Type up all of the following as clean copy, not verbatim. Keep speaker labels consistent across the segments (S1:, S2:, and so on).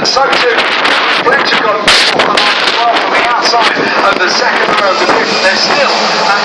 S1: so too Fletcher got off the line as well from the outside of the second row of the grid. They're still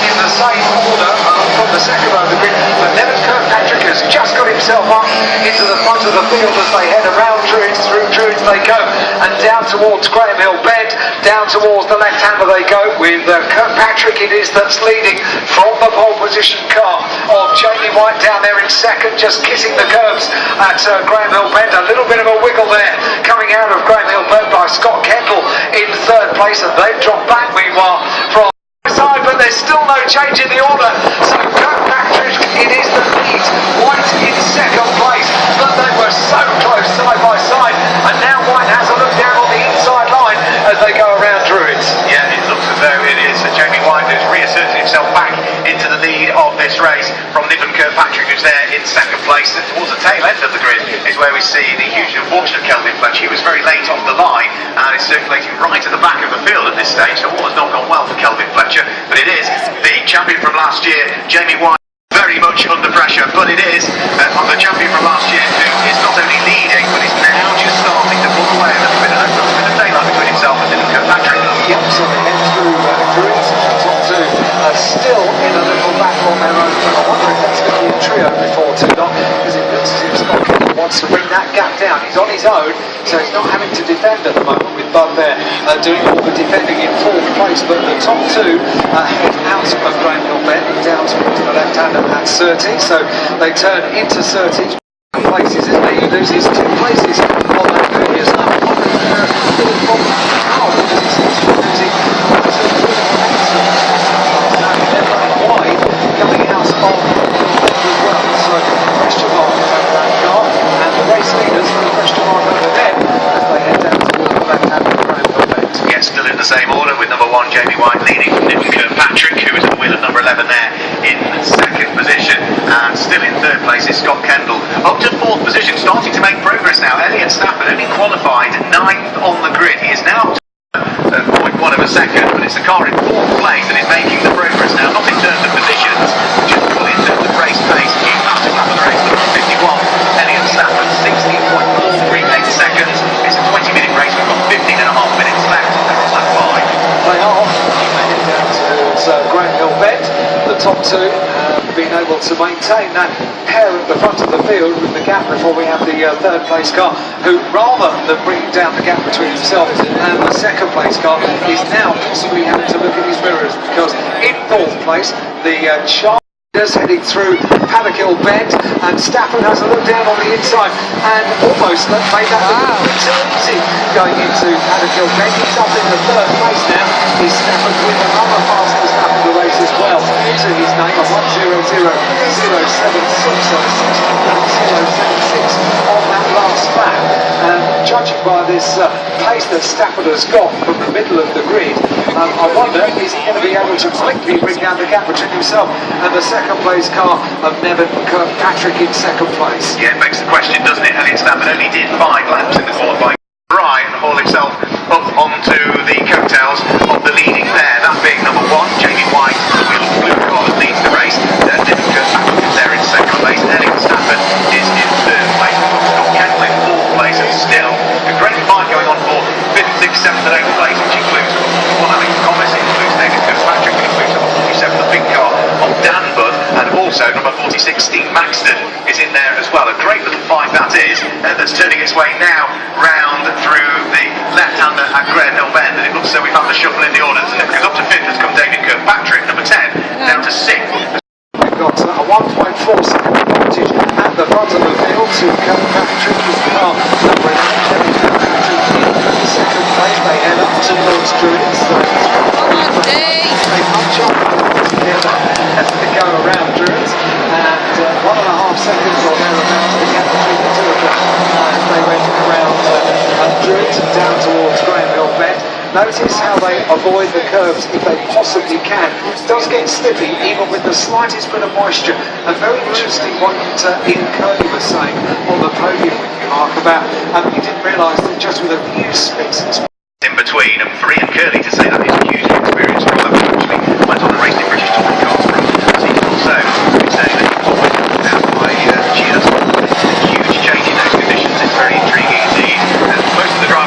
S1: in the same order from the second row of the grid, but Nevin Kirkpatrick has just got himself up into the front of the field as they head around Druids. Through Druids they go, and down towards Graham Hill Bend, down towards the left-hander they go, with Kirkpatrick it is that's leading from the pole position car of Jamie White down there in second, just kissing the curbs at Graham Hill Bend. A little bit of a wiggle there coming out of Graham Hill Bend by Scott Kendall in third place, and they've dropped back meanwhile from the side, but there's still no change in the order. So Kirkpatrick, it is the lead, White in second place, but they were so close side by side, and now White has a look down on the inside line as they go around Druids.
S2: Yeah, it looks as though it is Jamie White who's reasserted himself back into the lead of this race from Niven Kirkpatrick, who's there in second place. Towards the tail end of the grid is where we see the hugely unfortunate Kelvin Fletcher. He was very late off the line and is circulating right at the back of the field at this stage, so all has not gone well for Kelvin Fletcher, but it is the champion from last year, Jamie White, very much under pressure, but it is the champion from last year who is not only leading, but is now just starting to pull away a little bit, and a little bit of daylight between himself and Niven Kirkpatrick.
S1: Yep, so they head through Druids, top two still in a little battle on their own, but I wonder if that's going to be a trio before too long, because it looks as if Scott Kendall wants to bring that gap down. He's on his own, so he's not having to defend at the moment, with Bud there doing all the defending in fourth place, but the top two head out of Graham Hill Bend down towards the left-hander at Surtees, so they turn into Surtees. Places, isn't he? He loses 2 places on that previous lap. Wide coming out of as well, so question mark over that car, and the race leaders put a question mark over them as they head down towards the left-hand of Graham Hill Bend.
S2: Yes, still in the same order, with number 1 Jamie White leading from Niven Kirkpatrick, who is at the wheel of number 11 there in second position, and still in third place is Scott Kendall up to fourth position, starting to make progress now. Elliot Stafford only qualified 9th on the grid. He is now 0.1 of a second, but it's the car in fourth place that is making the progress now, not in terms of positions, just purely in terms of race pace. New fastest lap of the race, number 51 Elliot Stafford, 16.438 seconds. It's a 20-minute race. We've got 15.5 minutes left. They're on lap 5.
S1: They are heading down towards Graham Hill Bend. The top two being able to maintain that pair at the front of the field with the gap before we have the third place car, who rather than bringing down the gap between himself and the second place car is now possibly having to look at his mirrors, because in fourth place the heading through Paddock Hill Bend, and Stafford has a look down on the inside and almost made that look too easy going into Paddock Hill Bend. He's up in the third place now. He's Stafford with another fastest lap of the race as well to his name of 1:00.076, so 6:00.076 on that last lap. And judging by this pace that Stafford has got from the middle of the grid, I wonder, is he going to be able to quickly bring down the gap between himself and the second place car of Nevin Kirkpatrick in second place?
S2: Yeah, it begs the question, doesn't it? Elliot Stafford only did 5 laps in the qualifying. Right, and haul himself up onto the coattails of the leading pair, that being number 1 Jamie White, the wheel of the blue car that leads the race. Niven Kirkpatrick is there in second place. Elliot Stafford is in third place. Scott Kendall in fourth place, and still a great fight going on for 5th, 6th, 7th and 8th place, which includes Alex Thomas, it includes David Kirkpatrick, it includes number 47, the big car of Dan Budd, and also number 46, Steve Maxton, is in there as well. A great little fight that is, that's turning its way now round through the left-hander at Graham Hill Bend, and it looks as though we've had the shuffle in the order, because up to 5th has come David Kirkpatrick, number 10, down to 6th.
S1: We've got a 1.4 second advantage at the front of the field to Kirkpatrick's car, number 11, David Kirkpatrick in second place. They head up towards Druids. They punch up together as they go around Druids, and 1.5 seconds or thereabouts the gap between the two of them as they went around Druids and down towards Graham Hill Bend. Notice how they avoid the curbs if they possibly can. It does get slippy even with the slightest bit of moisture. And very interesting what Ian Curley was saying on the podium with you, Mark, about he didn't realise that just with a few spits and
S2: in between, and for Ian Curley to say that is hugely experienced from that, actually went on and raced in British touring cars for a season or so. He's saying that he was always knocked out by Cheers. Huge change in those conditions, it's very intriguing indeed. And most of the drivers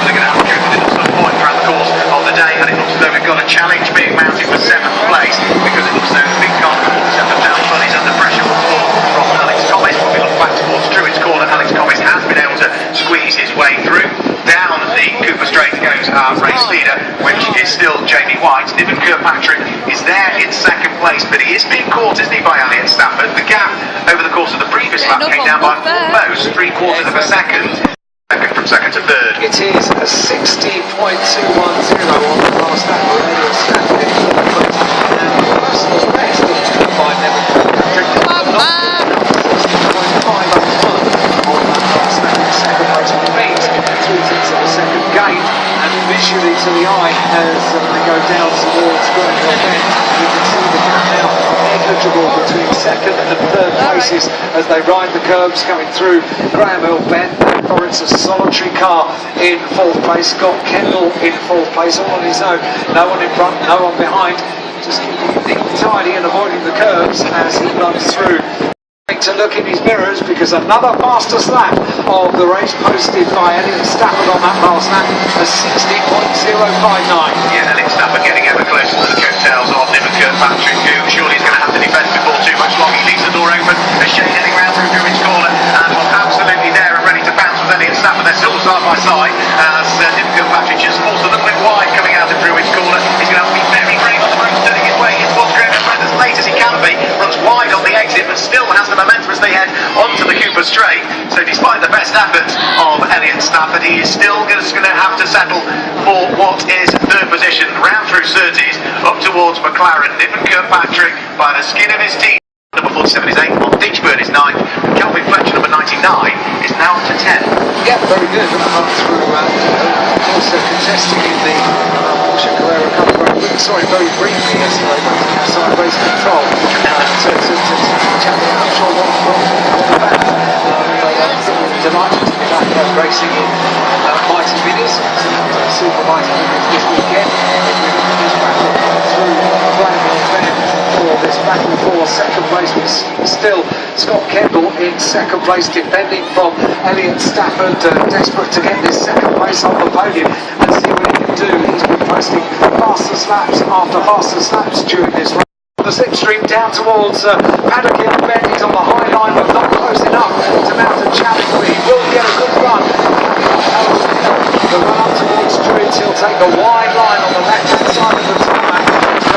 S2: place, but he is being caught, isn't he, by Elliott Stafford? The gap over the course of the previous lap came down by almost 3/4 of a second. From second to third.
S1: It is a 60.210 on the last lap for Elliott Stafford in third place. And the personal best by Neville Kirkpatrick. 60.581 on that last lap in second place, which means 3/10 of a second gain. And visually to the eye, as they go down towards Grenville Bend, you can see the gap now negligible between second and third places as they ride the curbs coming through Graham Hill Bend. Or it's a solitary car in fourth place. Scott Kendall in fourth place, all on his own. No one in front, no one behind. Just keeping it neat and tidy and avoiding the curbs as he runs through. To look in his mirrors because another fastest lap of the race posted by Elliott Stafford on that last lap, a 60.059.
S2: Yeah, Elliott Stafford getting ever closer to the coattails of Neville Kirkpatrick, who surely is going to have to defend before too much long. He leaves the door open as Shane heading round through Druid's corner and was absolutely there and ready to bounce with Elliott Stafford. They're still side by side as Neville Kirkpatrick just falls a little bit wide coming out of Druid's corner. He's going to have to be very brave on the road, turning his way in towards Graham as late as he can be. Runs wide on the exit, but still has the momentum as they head onto the Cooper Straight. So despite the best efforts of Elliott Stafford, he is still just going to have to settle for what is third position, round through Surtees, up towards McLaren. Niven Kirkpatrick by the skin of his teeth. Number 47 is 8, Ditchburn is 9, Calvin Fletcher, number 99, is now up to 10.
S1: Yeah, very good. Through, also contesting in the Porsche Carrera Cup race. Sorry, very briefly yesterday, went to outside race control to chat out. I'm sure what about delighted to be back racing in Mighty Minis. Super Mighty Minis this weekend. Through Granville Bend for this battle for second place. Still Scott Kendall in second place, defending from Elliott Stafford, desperate to get this second place on the podium and see what he can do. He's been posting fastest laps after fastest laps during this race. The slipstream down towards Paddock Hill Bend. He's on the high line but not close enough to mount a challenge, but he will get a good run. The run up towards Druids, he'll take the wide line on the left hand side of the tarmac.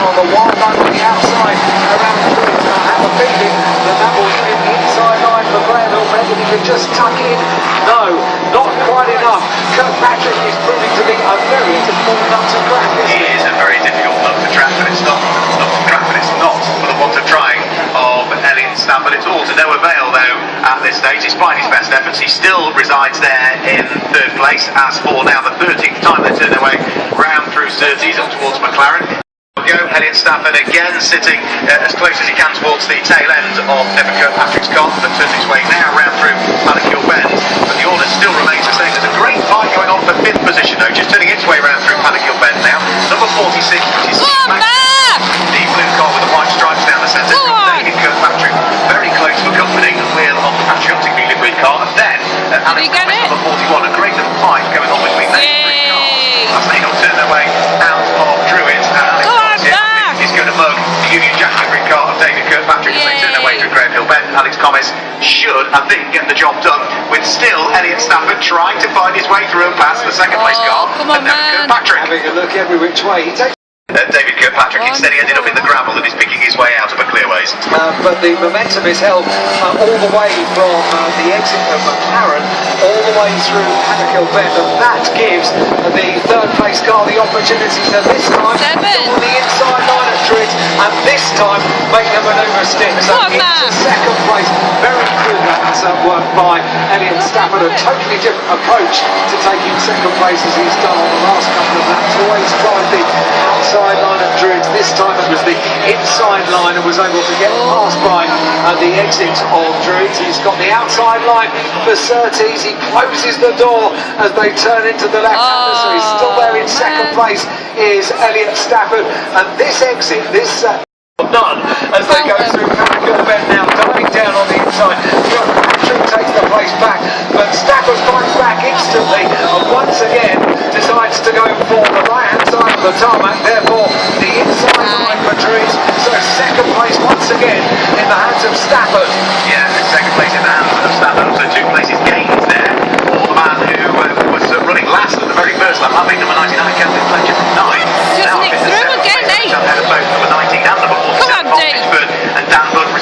S1: On the wide line on the outside around the Druids. I have a feeling that will give him the inside line for Graham Hill Bend, and he can just tuck in. No, not quite enough. Kirkpatrick is proving to be a very difficult nut to crack.
S2: It is a very difficult nut to crack, but it's not for the want of trying of Elliott Stafford. It's all to no avail though at this stage. Despite his best efforts, he still resides there in third place. As for now the 13th time they turn their way round through Surtees up towards McLaren. Elliott Stafford again sitting as close as he can towards the tail end of Neville Kirkpatrick's car, but turns his way now round through Paddock Hill Bend. But the order still remains the same. There's a great fight going on for 5th position though, just turning its way round through Paddock Hill Bend now. Number 46, which is the blue car with the white stripes down the centre. David Kirkpatrick very close for company at the wheel of the patriotically livery car. And then Alex Thomas, number 41, a great little fight going on between those three cars as they all turn their way out of Druids. And Alex Thomas is going to mug the Union Jack livery car of David Kirkpatrick as they turn their way through Graham Hill Bend. Alex Thomas should, I think, get the job done, with still Elliott Stafford trying to find his way through and past the second place car of David Kirkpatrick.
S1: Having a look every which way. He takes
S2: David Kirkpatrick instead he ended up in the gravel and is picking his way out of a clearways.
S1: But the momentum is held all the way from the exit of McLaren all the way through Paddock Hill Bend, and that gives the third place car the opportunity to this time go on the inside line at Druids and this time make the manoeuvre stick. So into second place. Very good that work by Elliott Stafford. A totally different approach to taking second place as he's done on the last couple of laps. Always tried the outside line at Druids. This time it was the inside line and was able to get past by the exit of Druids. He's got the outside line for Surtees. He closes the door as they turn into the left-hander, so he's still there in second place is Elliott Stafford. And this exit, this none as they go through Paddock Hill Bend now, diving down on the inside. Kirkpatrick takes the place back, but Stafford finds back instantly and once again decides to go for the right-hand side of the tarmac, therefore the inside line for Druids. So second place once again in the hands of Stafford.
S2: Yeah, second place in the hands of Stafford, also 2 places gained there for the man who was running last at the very first lap, that being number 99, Calvin Fletcher from 9.
S3: Just nick through again, eh?
S2: Ahead of both number 19 and number 47.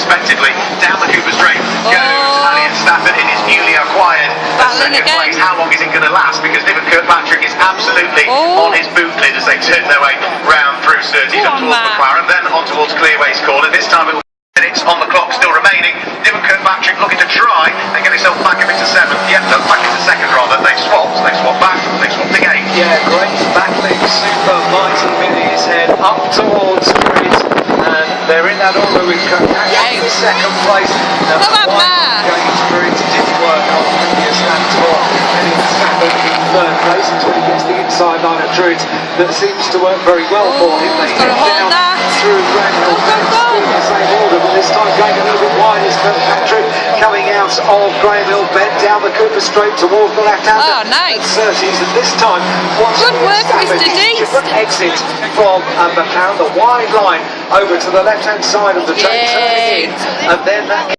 S2: respectively. Down the Cooper Straight goes Elliot Stafford in his newly acquired
S3: Battling
S2: second
S3: again.
S2: place. How long is it going to last? Because Niven Kirkpatrick is absolutely on his boot lid as they turn their way round through Surtees
S3: Go
S2: and
S3: on,
S2: towards
S3: Matt.
S2: McLaren, then on towards Clearways Corner. This time it will be minutes on the clock still remaining. Niven Kirkpatrick looking to try and get himself back up into seventh. Yeah, no, back into second rather. They've swapped back, they've swapped again.
S1: Yeah, great battling, super mighty minis head up towards Street, and they're in that order with Kirkpatrick in second place. Now,
S3: Come on,
S1: White
S3: Matt.
S1: going Street didn't work on previous laps for Elliot Stafford in third place until he gets the inside line of Druids. That seems to work very well for him. They
S3: he's got a
S1: head
S3: hold
S1: down
S3: that.
S1: through Granhill,
S3: Go.
S1: still in the same order, but this time going a little bit wide is Kirkpatrick coming out of Graham Bend down the Cooper Straight towards the left-hander.
S3: Oh, nice.
S1: Surtees, and this time once
S3: Good work,
S1: Stafford,
S3: Mr. Dees.
S1: different exit from McLaren, the wide line over to the left-hand side of the track, turning in, and then that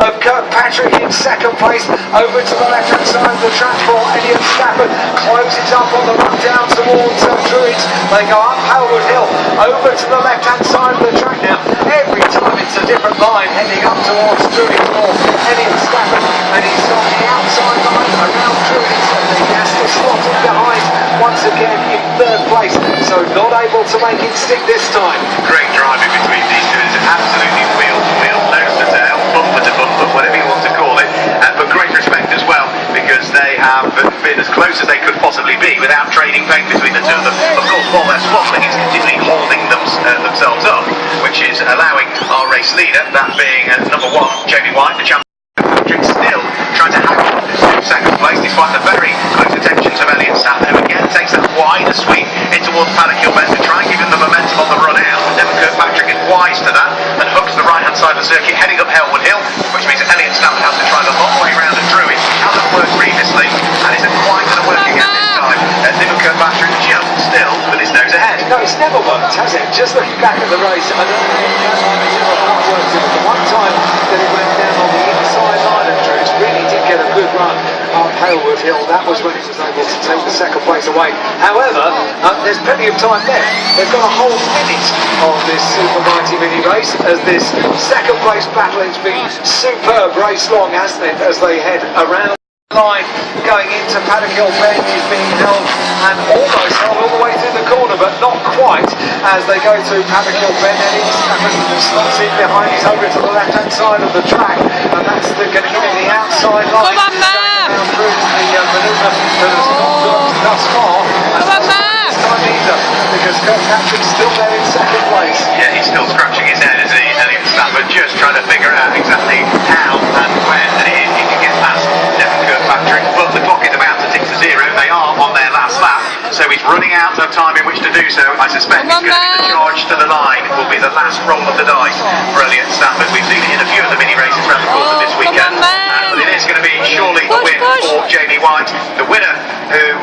S1: of Kirkpatrick in second place over to the left-hand side of the track for Elliot Stafford, closes up on the run down towards Druids. They go up Halewood Hill over to the left-hand side of the track now. Every time it's a different line heading up towards Druids for Elliot Stafford, and he's on the outside line around Druids, and he has to slot in behind once again in third place, so not able to make it stick this time.
S2: Great driving between these two. It's absolutely wheel to wheel, nose to tail, bumper to bumper, whatever you want to call it. But great respect as well, because they have been as close as they could possibly be without trading paint between the two of them. Of course, while they're swapping, it's continually holding themselves up, which is allowing our race leader, that being number one, Jamie White, the champion. Patrick still trying to haggle to second place despite the very close attentions of Elliot Stafford, who again takes that wider sweep in towards Paddock Hill Bend to try and give him the momentum on the run out. Niven Kirkpatrick is wise to that and hooks the right hand side of the circuit heading up Halewood Hill, which means Elliot Stafford has to try the long way round at Druids. Hasn't worked previously and isn't quite going to work again this time. Niven Kirkpatrick just still with his nose ahead.
S1: No, it's never worked, has it? Just looking back at the race, I don't think that one has ever quite worked. The one time that it went down on the inside line of Druids really did get a good run up Halewood Hill. That was when it was able to take the second place away. However, there's plenty of time left. They've got a whole minute of this Super Mighty Mini race, as this second place battle has been superb race long, hasn't it, as they head around line going into Paddock Hill Bend is being held and almost held all the way through the corner, but not quite as they go through Paddock Hill Bend. And it's slots in behind, he's over to the left hand side of the track, and that's going to give him the outside line.
S3: Come on, Matt.
S1: Down through the manoeuvre that has not worked thus far.
S3: Come on, Matt.
S1: This time either, because Kirkpatrick's still there in second place.
S2: Yeah, he's still scratching his head as Elliot Stafford, just trying to figure out exactly how and when he can get past Niven Kirkpatrick. But the clock is about to tick to zero. They are on their last lap, so he's running out of time in which to do so. I suspect
S3: Come on,
S2: he's going to be the
S3: Matt.
S2: charge to the line. It will be the last roll of the dice for Elliot Stafford. We've seen it in a few of the mini races around the course of this
S3: Come on,
S2: weekend.
S3: Matt.
S2: But it is going to be surely a
S3: Push,
S2: win
S3: push.
S2: for Jamie White, the winner who